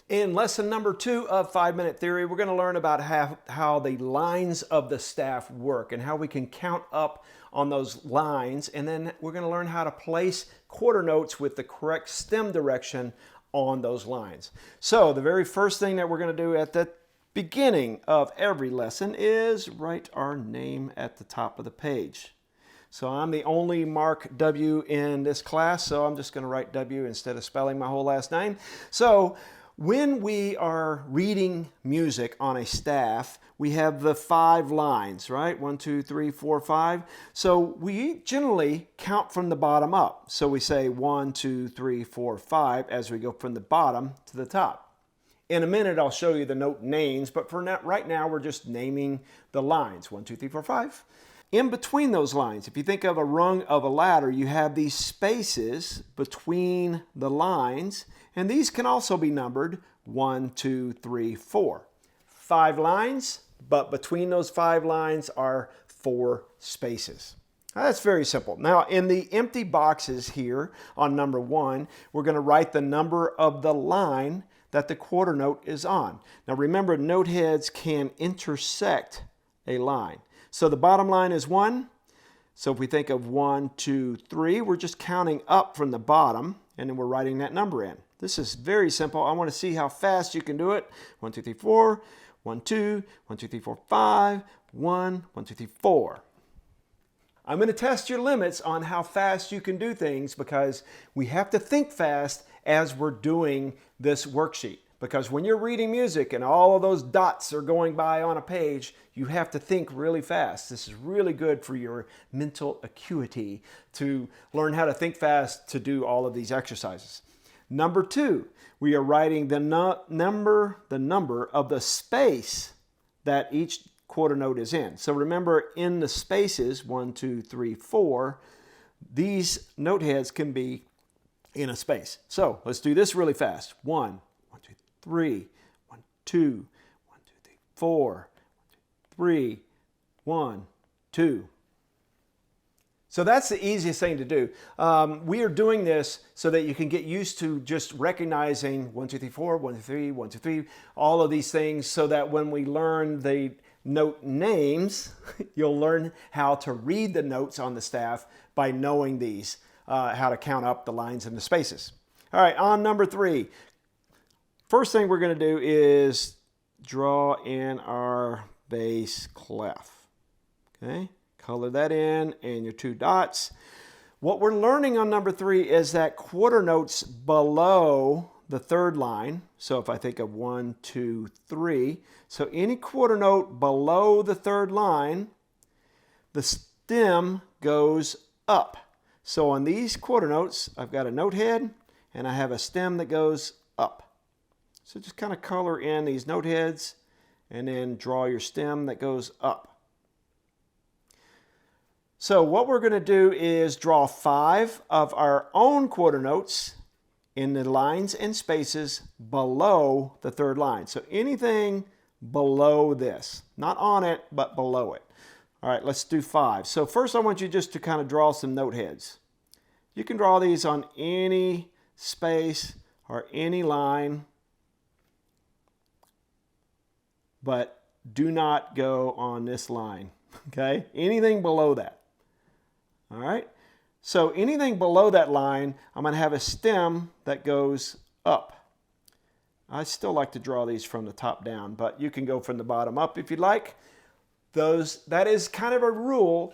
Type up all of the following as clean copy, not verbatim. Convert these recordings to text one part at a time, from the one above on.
In lesson number 2 of 5-Minute Theory, we're going to learn about how the lines of the staff work and how we can count up on those lines. And then we're going to learn how to place quarter notes with the correct stem direction on those lines. So the very first thing that we're going to do at the beginning of every lesson is write our name at the top of the page. So I'm the only Mark W in this class, so I'm just going to write W instead of spelling my whole last name. So when we are reading music on a staff, we have the 5 lines, right? 1, 2, 3, 4, 5. So we generally count from the bottom up. So we say 1, 2, 3, 4, 5 as we go from the bottom to the top. In a minute, I'll show you the note names, but for now, right now, we're just naming the lines. 1, 2, 3, 4, 5. In between those lines, if you think of a rung of a ladder, you have these spaces between the lines, and these can also be numbered 1, 2, 3, 4. 5 lines, but between those 5 lines are 4 spaces. Now, that's very simple. Now, in the empty boxes here on number 1, we're going to write the number of the line that the quarter note is on. Now, remember, note heads can intersect a line. So the bottom line is 1. So if we think of 1, 2, 3, we're just counting up from the bottom, and then we're writing that number in. This is very simple. I want to see how fast you can do it. 1, 2, 3, 4, 1, 2, 1, 2, 3, 4, 5, 1, 1, 2, 3, 4. I'm going to test your limits on how fast you can do things because we have to think fast as we're doing this worksheet. Because when you're reading music and all of those dots are going by on a page, you have to think really fast. This is really good for your mental acuity to learn how to think fast to do all of these exercises. Number 2, we are writing the number of the space that each quarter note is in. So remember, in the spaces, 1, 2, 3, 4, these note heads can be in a space. So let's do this really fast. 1, 2, 3, 1, 2, 1, 2, 3, 4, 1, 2, 3, 1, 2. So that's the easiest thing to do. We are doing this so that you can get used to just recognizing 1, 2, 3, 4, 1, 2, 3, 1, 2, 3, all of these things so that when we learn the note names, you'll learn how to read the notes on the staff by knowing these, how to count up the lines and the spaces. All right, on number 3. First thing we're going to do is draw in our bass clef. Okay, color that in and your 2 dots. What we're learning on number 3 is that quarter notes below the 3rd line. So if I think of 1, 2, 3, so any quarter note below the 3rd line, the stem goes up. So on these quarter notes, I've got a note head and I have a stem that goes up. So just kind of color in these note heads and then draw your stem that goes up. So what we're going to do is draw 5 of our own quarter notes in the lines and spaces below the 3rd line. So anything below this, not on it, but below it. All right, let's do 5. So first I want you just to kind of draw some note heads. You can draw these on any space or any line, but do not go on this line, okay? Anything below that, all right? So anything below that line, I'm going to have a stem that goes up. I still like to draw these from the top down, but you can go from the bottom up if you'd like. That is kind of a rule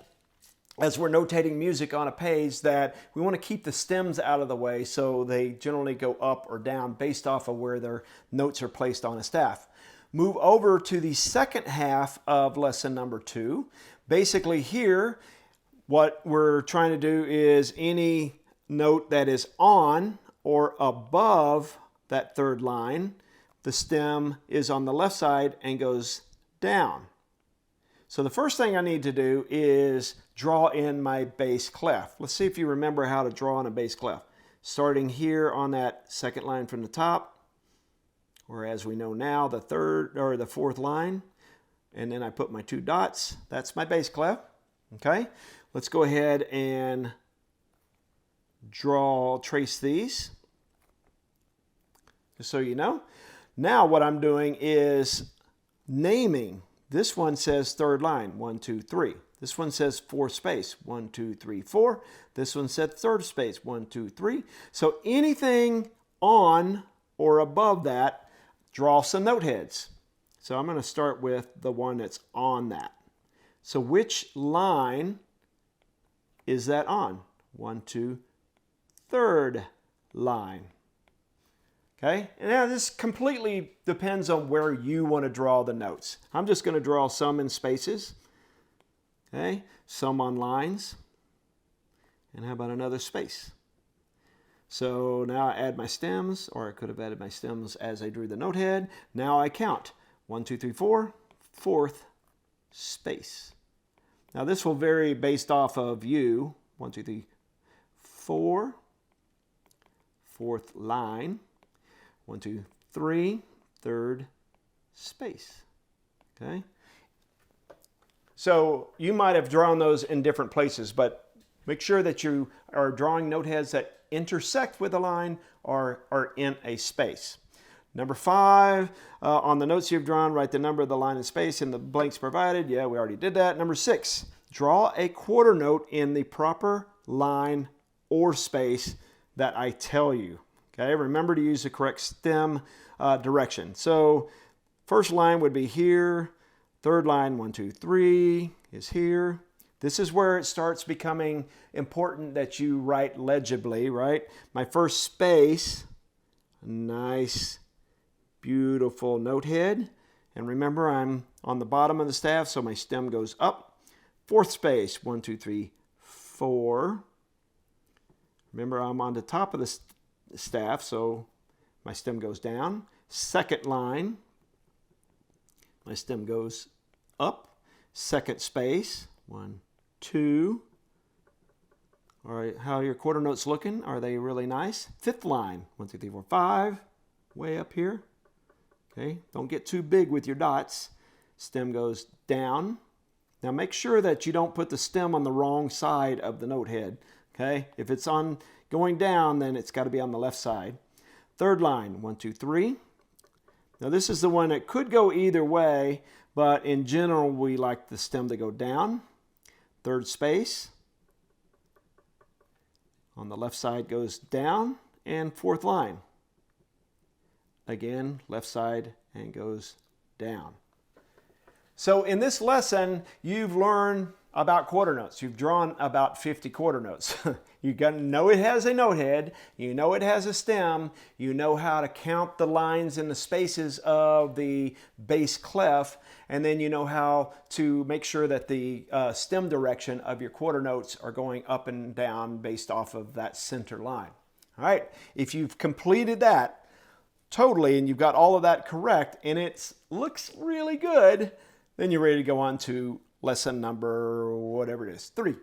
as we're notating music on a page, that we want to keep the stems out of the way so they generally go up or down based off of where their notes are placed on a staff. Move over to the second half of lesson number 2. Basically here, what we're trying to do is any note that is on or above that 3rd line, the stem is on the left side and goes down. So the first thing I need to do is draw in my bass clef. Let's see if you remember how to draw in a bass clef. Starting here on that 2nd line from the top, or as we know now, the 3rd or the 4th line, and then I put my 2 dots. That's my bass clef. Okay, let's go ahead and trace these, just so you know. Now what I'm doing is naming. This one says third line, 1, 2, 3. This one says fourth space, 1, 2, 3, 4. This one said third space, 1, 2, 3. So anything on or above that, draw some note heads. So I'm going to start with the one that's on that. So which line is that on? 1, 2, third line. Okay, and now this completely depends on where you want to draw the notes. I'm just going to draw some in spaces. Okay, some on lines. And how about another space? So now I add my stems, or I could have added my stems as I drew the note head. Now I count. 1, 2, 3, 4, fourth space. Now this will vary based off of you. 1, 2, 3, 4, fourth line. 1, 2, 3, third space. Okay. So you might have drawn those in different places, but make sure that you are drawing note heads that intersect with a line or are in a space. Number 5, on the notes you've drawn, write the number of the line and space in the blanks provided. Yeah, we already did that. Number 6, draw a quarter note in the proper line or space that I tell you. Okay, remember to use the correct stem direction. So first line would be here. Third line, 1, 2, 3 is here. This is where it starts becoming important that you write legibly, right? My first space, nice, beautiful note head. And remember, I'm on the bottom of the staff, so my stem goes up. Fourth space, 1, 2, 3, 4. Remember, I'm on the top of the staff, so my stem goes down. Second line, my stem goes up. Second space, 1, 2. All right, how are your quarter notes looking? Are they really nice? Fifth line, 1, 2, 3, 4, 5, way up here. Okay, don't get too big with your dots. Stem goes down. Now make sure that you don't put the stem on the wrong side of the note head. Okay, if it's on going down, then it's got to be on the left side. Third line, 1, 2, 3. Now this is the one that could go either way, but in general we like the stem to go down. Third space. On the left side goes down. And fourth line. Again, left side and goes down. So in this lesson, you've learned about quarter notes. You've drawn about 50 quarter notes. You know it has a note head. You know it has a stem. You know how to count the lines and the spaces of the bass clef. And then you know how to make sure that the stem direction of your quarter notes are going up and down based off of that center line. All right, if you've completed that totally and you've got all of that correct and it looks really good, then you're ready to go on to lesson number, whatever it is, 3.